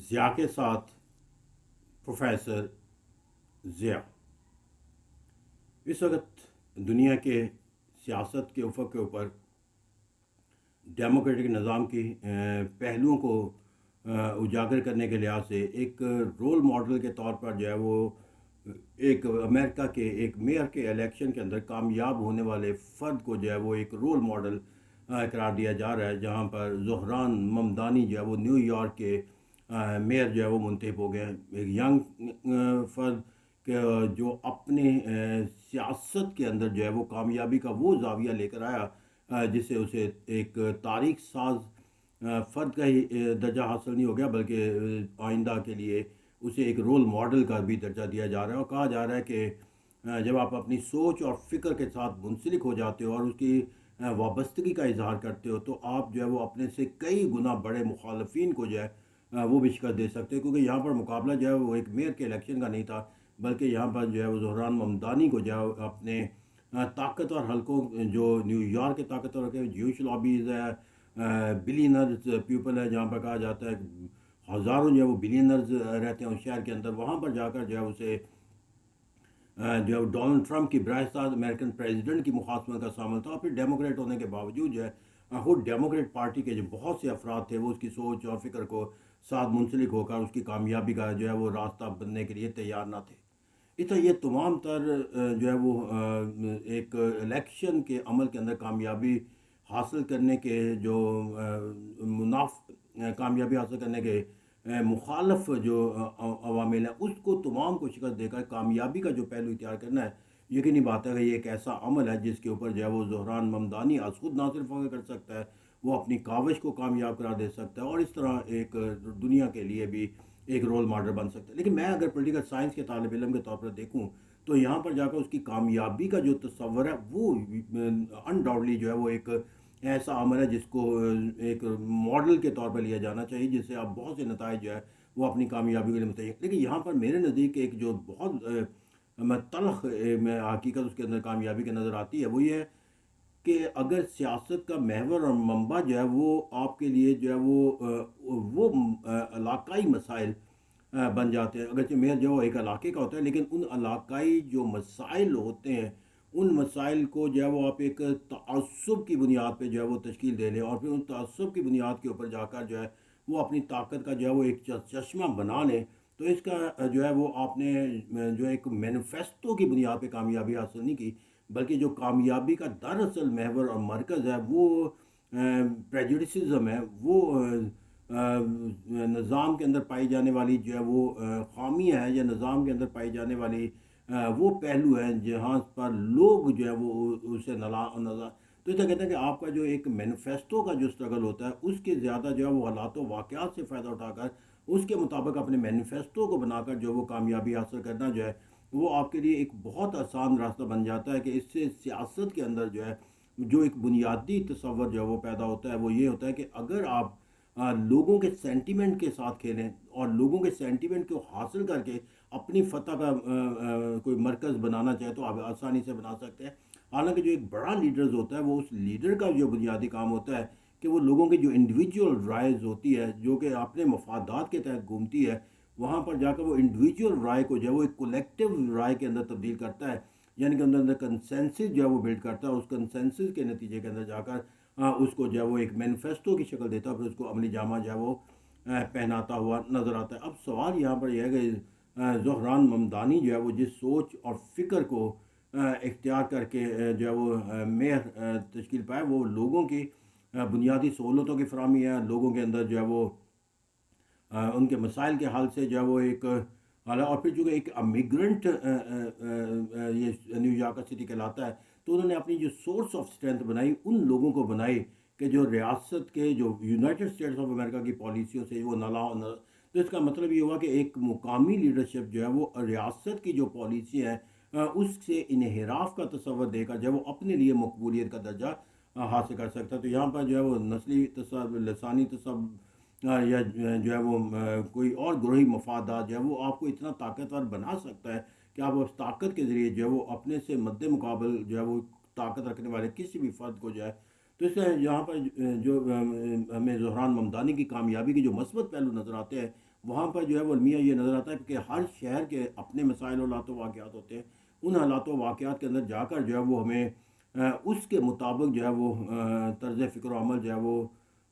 ضیاء کے ساتھ پروفیسر ضیاء اس وقت دنیا کے سیاست کے افق کے اوپر ڈیموکریٹک نظام کی پہلوؤں کو اجاگر کرنے کے لحاظ سے ایک رول ماڈل کے طور پر جو ہے وہ ایک امریکہ کے ایک میئر کے الیکشن کے اندر کامیاب ہونے والے فرد کو جو ہے وہ ایک رول ماڈل قرار دیا جا رہا ہے، جہاں پر زہران ممدانی جو ہے وہ نیو یارک کے میئر جو ہے وہ منتخب ہو گئے ہیں۔ ایک ینگ فرد کہ جو اپنے سیاست کے اندر جو ہے وہ کامیابی کا وہ زاویہ لے کر آیا جس سے اسے ایک تاریخ ساز فرد کا ہی درجہ حاصل نہیں ہو گیا، بلکہ آئندہ کے لیے اسے ایک رول ماڈل کا بھی درجہ دیا جا رہا ہے، اور کہا جا رہا ہے کہ جب آپ اپنی سوچ اور فکر کے ساتھ منسلک ہو جاتے ہو اور اس کی وابستگی کا اظہار کرتے ہو تو آپ جو ہے وہ اپنے سے کئی گنا بڑے مخالفین کو جو ہے وہ بھی شکست دے سکتے ہو، کیونکہ یہاں پر مقابلہ جو ہے وہ ایک میئر کے الیکشن کا نہیں تھا، بلکہ یہاں پر جو ہے وہ زہران ممدانی کو جو ہے اپنے طاقتور حلقوں جو نیو یارک کے طاقتور حلقے جیوش لابیز ہے، بلینرز پیپل ہے، جہاں پر کہا جاتا ہے ہزاروں جو ہے وہ بلینرز رہتے ہیں اس شہر کے اندر، وہاں پر جا کر جو ہے اسے جو ہے ڈونلڈ ٹرمپ کی براہ راست امریکن پریزیڈنٹ کی مخاصمت کا سامنا تھا، اور پھر ڈیموکریٹ ہونے کے باوجود جو ہے خود ڈیموکریٹ پارٹی کے جو بہت سے افراد تھے وہ اس کی سوچ اور فکر کو ساتھ منسلک ہو کر اس کی کامیابی کا جو ہے وہ راستہ بننے کے لیے تیار نہ تھے۔ اس طرح یہ تمام تر جو ہے وہ ایک الیکشن کے عمل کے اندر کامیابی حاصل کرنے کے جو کامیابی حاصل کرنے کے مخالف جو عوامل ہیں اس کو تمام کو شکست دے کر کامیابی کا جو پہلو اختیار کرنا ہے، یقینی بات ہے کہ یہ ایک ایسا عمل ہے جس کے اوپر جو ہے وہ زہران ممدانی از خود نہ صرف فخر کر سکتا ہے، وہ اپنی کاوش کو کامیاب کرا دے سکتا ہے اور اس طرح ایک دنیا کے لیے بھی ایک رول ماڈل بن سکتا ہے۔ لیکن میں اگر پولیٹیکل سائنس کے طالب علم کے طور پر دیکھوں تو یہاں پر جا کر اس کی کامیابی کا جو تصور ہے وہ انڈاؤٹلی جو ہے وہ ایک ایسا عمل ہے جس کو ایک ماڈل کے طور پر لیا جانا چاہیے، جس سے آپ بہت سے نتائج جو ہے وہ اپنی کامیابی کے لیے متعلق۔ لیکن یہاں پر میرے نزدیک ایک جو بہت تلخ میں حقیقت اس کے اندر کامیابی کے نظر آتی ہے وہ یہ ہے کہ اگر سیاست کا محور اور منبع جو ہے وہ آپ کے لیے جو ہے وہ علاقائی مسائل بن جاتے ہیں، اگرچہ میئر جو ہے وہ ایک علاقے کا ہوتا ہے، لیکن ان علاقائی جو مسائل ہوتے ہیں ان مسائل کو جو ہے وہ آپ ایک تعصب کی بنیاد پہ جو ہے وہ تشکیل دے لیں اور پھر ان تعصب کی بنیاد کے اوپر جا کر جو ہے وہ اپنی طاقت کا جو ہے وہ ایک چشمہ بنا لیں، تو اس کا جو ہے وہ آپ نے جو ایک مینیفیسٹو کی بنیاد پہ کامیابی حاصل نہیں کی، بلکہ جو کامیابی کا دراصل محور اور مرکز ہے وہ پریجوڈسزم ہے، وہ نظام کے اندر پائی جانے والی جو ہے وہ خامیاں ہیں، یا نظام کے اندر پائی جانے والی وہ پہلو ہیں جہاں پر لوگ جو ہے وہ اسے نظر تو اس طرح کہتے ہیں کہ آپ کا جو ایک مینیفیسٹو کا جو اسٹرگل ہوتا ہے اس کے زیادہ جو ہے وہ حالات و واقعات سے فائدہ اٹھا کر اس کے مطابق اپنے مینیفیسٹو کو بنا کر جو وہ کامیابی حاصل کرنا جو ہے وہ آپ کے لیے ایک بہت آسان راستہ بن جاتا ہے، کہ اس سے سیاست کے اندر جو ہے جو ایک بنیادی تصور جو ہے وہ پیدا ہوتا ہے وہ یہ ہوتا ہے کہ اگر آپ لوگوں کے سینٹیمنٹ کے ساتھ کھیلیں اور لوگوں کے سینٹیمنٹ کو حاصل کر کے اپنی فتح کا کوئی مرکز بنانا چاہے تو آپ آسانی سے بنا سکتے ہیں۔ حالانکہ جو ایک بڑا لیڈرز ہوتا ہے وہ اس لیڈر کا جو بنیادی کام ہوتا ہے کہ وہ لوگوں کی جو انڈیویجول رائز ہوتی ہے جو کہ اپنے مفادات کے تحت گھومتی ہے، وہاں پر جا کر وہ انڈیویجول رائے کو جو ہے وہ ایک کولیکٹیو رائے کے اندر تبدیل کرتا ہے، یعنی کہ اندر کنسنسس جو ہے وہ بلڈ کرتا ہے، اور اس کنسنسس کے نتیجے کے اندر جا کر اس کو جو ہے وہ ایک مینیفیسٹو کی شکل دیتا ہے، پھر اس کو عملی جامہ جو ہے وہ پہناتا ہوا نظر آتا ہے۔ اب سوال یہاں پر یہ ہے کہ زہران ممدانی جو ہے وہ جس سوچ اور فکر کو اختیار کر کے جو ہے وہ میئر تشکیل پائے، وہ لوگوں کی بنیادی سہولتوں کی فراہمی ہے، لوگوں کے اندر جو ہے وہ ان کے مسائل کے حل سے جو ہے وہ ایک حال ہے، اور پھر چونکہ ایک امیگرنٹ یہ نیو یارک سٹی کہلاتا ہے، تو انہوں نے اپنی جو سورس آف اسٹرینتھ بنائی ان لوگوں کو بنائی کہ جو ریاست کے جو یونائٹڈ اسٹیٹس آف امریکہ کی پالیسیوں سے وہ تو اس کا مطلب یہ ہوا کہ ایک مقامی لیڈرشپ جو ہے وہ ریاست کی جو پالیسی ہے اس سے انحراف کا تصور دے کر جو ہے وہ اپنے لیے مقبولیت کا درجہ حاصل کر سکتا ہے۔ تو یہاں پر جو ہے وہ نسلی تصب لسانی تصب یا جو ہے وہ کوئی اور گروہی مفادات جو ہے وہ آپ کو اتنا طاقتور بنا سکتا ہے کہ آپ اس طاقت کے ذریعے جو ہے وہ اپنے سے مد مقابل جو ہے وہ طاقت رکھنے والے کسی بھی فرد کو جو ہے تو اس سے یہاں پر جو ہمیں زہران ممدانی کی کامیابی کے جو مثبت پہلو نظر آتے ہیں وہاں پر جو ہے وہ المیہ یہ نظر آتا ہے کہ ہر شہر کے اپنے مسائل و حالات و واقعات ہوتے ہیں. ان حالات و واقعات کے اندر جا کر جو ہے وہ ہمیں اس کے مطابق جو ہے وہ طرز فکر و عمل جو ہے وہ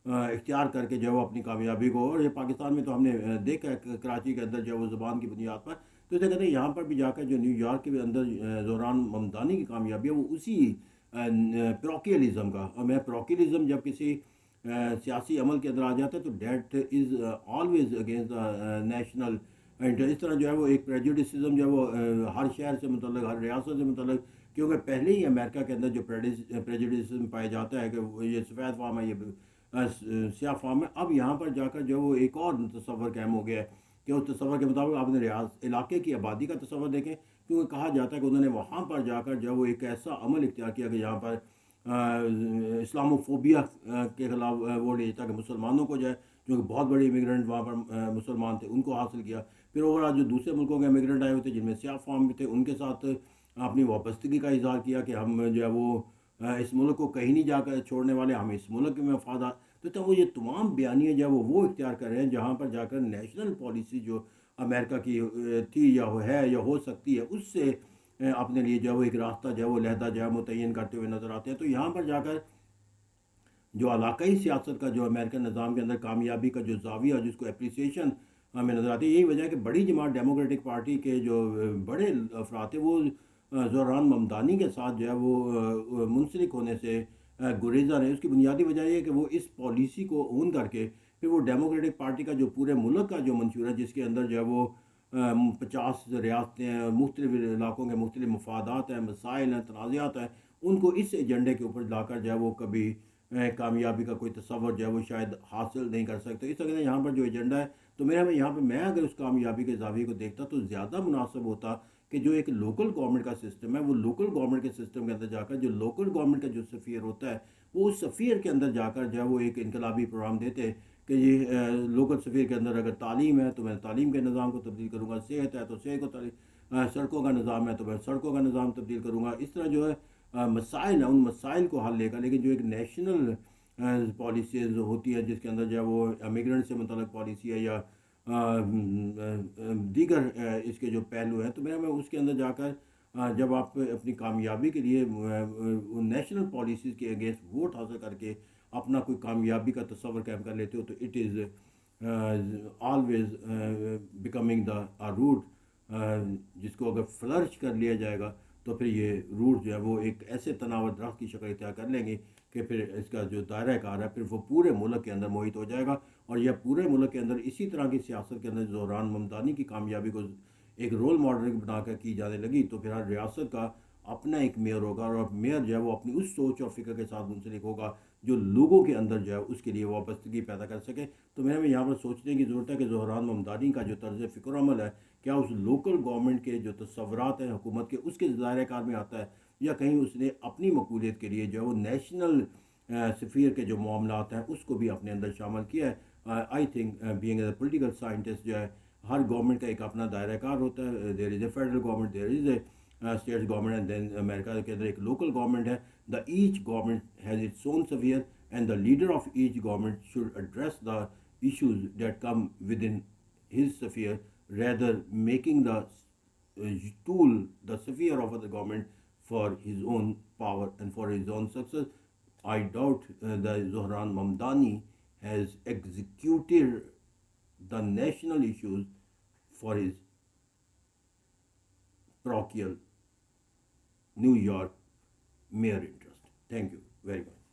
اختیار کر کے جو ہے وہ اپنی کامیابی کو. اور یہ پاکستان میں تو ہم نے دیکھا ہے کہ کراچی کے اندر جو ہے وہ زبان کی بنیاد پر. تو اسے کہتے ہیں یہاں پر بھی جا کر جو نیو یارک کے اندر زہران ممدانی کی کامیابی ہے وہ اسی پروکیلزم کا. اور میں پروکیلزم جب کسی سیاسی عمل کے اندر آ جاتا ہے تو that is always against the national interest. اس طرح جو ہے وہ ایک پریجوڈسزم جو ہے وہ ہر شہر سے متعلق ہر ریاست سے متعلق. کیونکہ پہلے ہی امریکہ کے اندر جو پریجوڈسزم پایا جاتا ہے کہ یہ سفید فام ہے یہ سیاہ فام ہے. اب یہاں پر جا کر جو وہ ایک اور تصور قائم ہو گیا ہے کہ اس تصور کے مطابق آپ نے علاقے کی آبادی کا تصور دیکھیں. کیونکہ کہا جاتا ہے کہ انہوں نے وہاں پر جا کر جو وہ ایک ایسا عمل اختیار کیا کہ یہاں پر اسلام و فوبیا کے خلاف وہ لے جاتا کہ مسلمانوں کو جو ہے جو کہ بہت بڑے امیگرینٹ وہاں پر مسلمان تھے ان کو حاصل کیا. پھر اوور جو دوسرے ملکوں کے امیگرینٹ آئے ہوئے تھے جن میں سیاہ فام بھی تھے ان کے ساتھ اپنی وابستگی کا اظہار کیا کہ ہم جو ہے وہ اس ملک کو کہیں نہیں جا کر چھوڑنے والے, ہم اس ملک میں مفادات. تو وہ یہ تمام بیانیے جو ہے وہ اختیار کر رہے ہیں جہاں پر جا کر نیشنل پالیسی جو امریکہ کی تھی یا ہے یا ہو سکتی ہے اس سے اپنے لیے جو ہے وہ ایک راستہ جو ہے وہ علیحدہ جو ہے متعین کرتے ہوئے نظر آتے ہیں. تو یہاں پر جا کر جو علاقائی سیاست کا جو امریکن نظام کے اندر کامیابی کا جو زاویہ جس کو اپریسیشن ہمیں نظر آتی ہے, یہی وجہ ہے کہ بڑی جماعت ڈیموکریٹک پارٹی کے جو بڑے افراد تھے وہ زہران ممدانی کے ساتھ جو ہے وہ منسلک ہونے سے گریزاں رہے. اس کی بنیادی وجہ یہ ہے کہ وہ اس پالیسی کو اون کر کے پھر وہ ڈیموکریٹک پارٹی کا جو پورے ملک کا جو منشور ہے جس کے اندر جو ہے وہ 50 ریاستیں ہیں, مختلف علاقوں کے مختلف مفادات ہیں, مسائل ہیں, تنازعات ہیں, ان کو اس ایجنڈے کے اوپر لا کر جو ہے وہ کبھی کامیابی کا کوئی تصور جو ہے وہ شاید حاصل نہیں کر سکتے. اس وجہ یہاں پر جو ایجنڈا ہے تو میرا یہاں پہ میں اگر اس کامیابی کے زاویے کو دیکھتا تو زیادہ مناسب ہوتا کہ جو ایک لوکل گورنمنٹ کا سسٹم ہے وہ لوکل گورنمنٹ کے سسٹم کے اندر جا کر جو لوکل گورنمنٹ کا جو سفیر ہوتا ہے وہ اس سفیر کے اندر جا کر جو ہے وہ ایک انقلابی پروگرام دیتے کہ یہ لوکل سفیر کے اندر اگر تعلیم ہے تو میں تعلیم کے نظام کو تبدیل کروں گا, صحت ہے تو صحت کو سڑکوں کا نظام ہے تو میں سڑکوں کا نظام تبدیل کروں گا. اس طرح جو ہے مسائل ہیں ان مسائل کو حل لے گا. لیکن جو ایک نیشنل پالیسیز ہوتی ہے جس کے اندر جو ہے وہ امیگرینٹ سے متعلق پالیسی ہے یا دیگر اس کے جو پہلو ہیں تو میں اس کے اندر جا کر جب آپ اپنی کامیابی کے لیے نیشنل پالیسیز کے اگینسٹ ووٹ حاصل کر کے اپنا کوئی کامیابی کا تصور قائم کر لیتے ہو تو it is always becoming the root جس کو اگر فلرش کر لیا جائے گا تو پھر یہ روٹ جو ہے وہ ایک ایسے تناور درخت کی شکل اختیار کر لیں گے کہ پھر اس کا جو دائرہ کار ہے پھر وہ پورے ملک کے اندر محیط ہو جائے گا. اور یہ پورے ملک کے اندر اسی طرح کی سیاست کے اندر زہران ممدانی کی کامیابی کو ایک رول ماڈل بنا کر کی جانے لگی تو پھر ہر ریاست کا اپنا ایک میئر ہوگا اور میئر جو ہے وہ اپنی اس سوچ اور فکر کے ساتھ منسلک ہوگا جو لوگوں کے اندر جو ہے اس کے لیے وابستگی پیدا کر سکے. تو میں یہاں پر سوچنے کی ضرورت ہے کہ زہران ممدانی کا جو طرز فکر و عمل ہے کیا اس لوکل گورنمنٹ کے جو تصورات ہیں حکومت کے اس کے دائرۂ کار میں آتا ہے یا کہیں اس نے اپنی مقبولیت کے لیے جو ہے وہ نیشنل سفیر کے جو معاملات ہیں اس کو بھی اپنے اندر شامل کیا ہے. I think being a political scientist جو ہے ہر گورنمنٹ کا ایک اپنا دائرہ کار ہوتا ہے. There is a federal government, there is a state government and then امریکہ کے اندر ایک لوکل گورنمنٹ ہے. The each government has its own sphere and the leader of each government should address the issues that come within his sphere rather making the tool the sphere of the government for his own power and for his own success. I doubt that Zohran Mamdani has executed the national issues for his parochial New York mayor interest. Thank you very much.